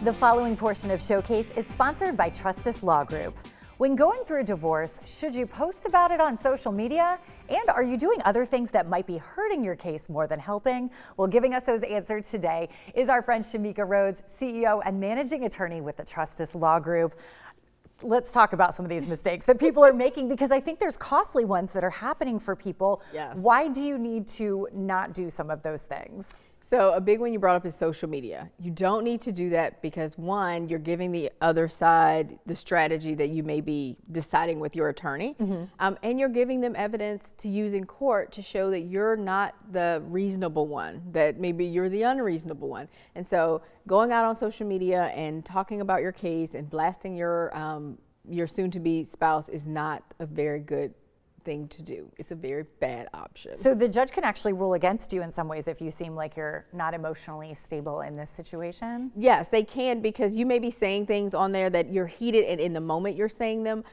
The following portion of Showcase is sponsored by Trustice Law Group. When going through a divorce, should you post about it on social media? And are you doing other things that might be hurting your case more than helping? Well, giving us those answers today is our friend Shameka Rhoades, CEO and managing attorney with the Trustice Law Group. Let's talk about some of these mistakes that people are making, because I think there's costly ones that are happening for people. Yes. Why do you need to not do some of those things? So a big one you brought up is social media. You don't need to do that because, one, you're giving the other side the strategy that you may be deciding with your attorney, and you're giving them evidence to use in court to show that you're not the reasonable one, that maybe you're the unreasonable one. And so going out on social media and talking about your case and blasting your soon-to-be spouse is not a very good thing to do. It's a very bad option. So the judge can actually rule against you in some ways if you seem like you're not emotionally stable in this situation? Yes, they can, because you may be saying things on there that you're heated and in the moment you're saying them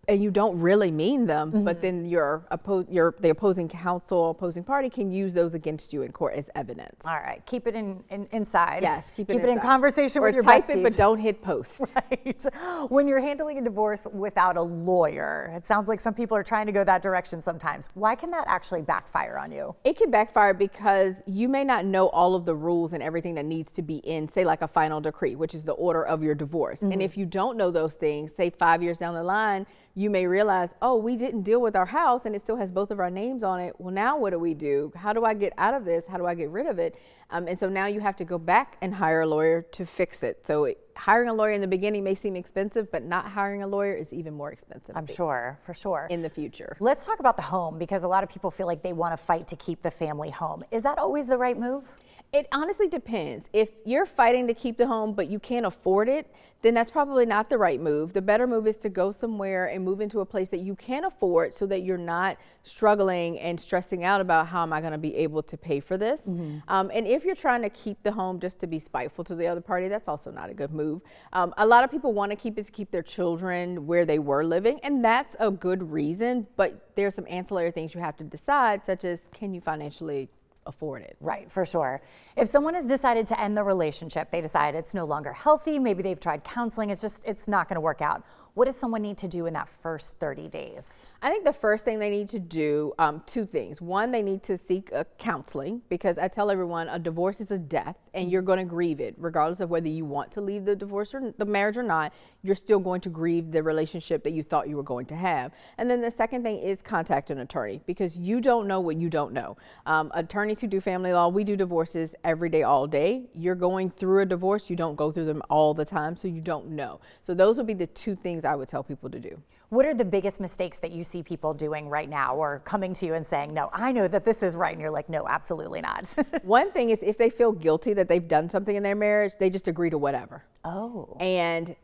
and you don't really mean them, but then the opposing counsel, opposing party can use those against you in court as evidence. All right, keep it inside. Yes, keep it in inside. conversation or with your type besties. it, but don't hit post. Right. When you're handling a divorce without a lawyer, it sounds like some people are trying to go that direction sometimes. Why can that actually backfire on you? It can backfire because you may not know all of the rules and everything that needs to be in, say, like a final decree, which is the order of your divorce. And if you don't know those things, say 5 years down the line, you may realize, oh, we didn't deal with our house and it still has both of our names on it. Well, now what do we do? How do I get out of this? How do I get rid of it? And so now you have to go back and hire a lawyer to fix it. So hiring a lawyer in the beginning may seem expensive, but not hiring a lawyer is even more expensive. I'm sure, for sure. In the future. Let's talk about the home, because a lot of people feel like they want to fight to keep the family home. Is that always the right move? It honestly depends. If you're fighting to keep the home, but you can't afford it, then that's probably not the right move. The better move is to go somewhere and move into a place that you can afford, so that you're not struggling and stressing out about how am I going to be able to pay for this. And if you're trying to keep the home just to be spiteful to the other party, that's also not a good move. A lot of people want to keep it to keep their children where they were living, and that's a good reason, but there's some ancillary things you have to decide, such as, can you financially afford it? Right, for sure. If someone has decided to end the relationship, they decide it's no longer healthy, maybe they've tried counseling, it's not going to work out. What does someone need to do in that first 30 days? I think the first thing they need to do, two things. One, they need to seek counseling, because I tell everyone a divorce is a death and you're going to grieve it regardless of whether you want to leave the divorce or the marriage or not. You're still going to grieve the relationship that you thought you were going to have. And then the second thing is contact an attorney, because you don't know what you don't know. Attorneys who do family law, we do divorces every day, all day. You're going through a divorce, you don't go through them all the time, so you don't know. So those would be the two things I would tell people to do. What are the biggest mistakes that you see people doing right now, or coming to you and saying, no, I know that this is right, and you're like, no, absolutely not? One thing is, if they feel guilty that they've done something in their marriage, they just agree to whatever. Oh. And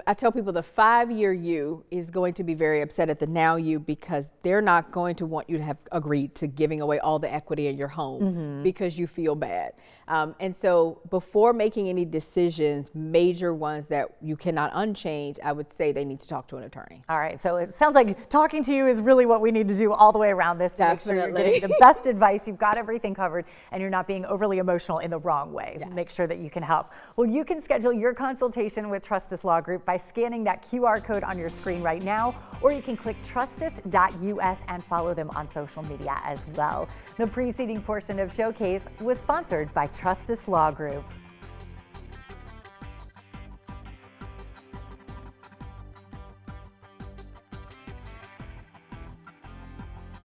I tell people the 5-year you is going to be very upset at the now you, because they're not going to want you to have agreed to giving away all the equity in your home because you feel bad. And so before making any decisions, major ones that you cannot unchange, I would say they need to talk to an attorney. All right, so it sounds like talking to you is really what we need to do all the way around this, to Definitely. make sure you're getting the best advice, you've got everything covered, and you're not being overly emotional in the wrong way. Yes. Make sure that you can help. Well, you can schedule your consultation with Trustice Law Group by scanning that QR code on your screen right now, or you can click trustice.us and follow them on social media as well. The preceding portion of Showcase was sponsored by Trustice Law Group.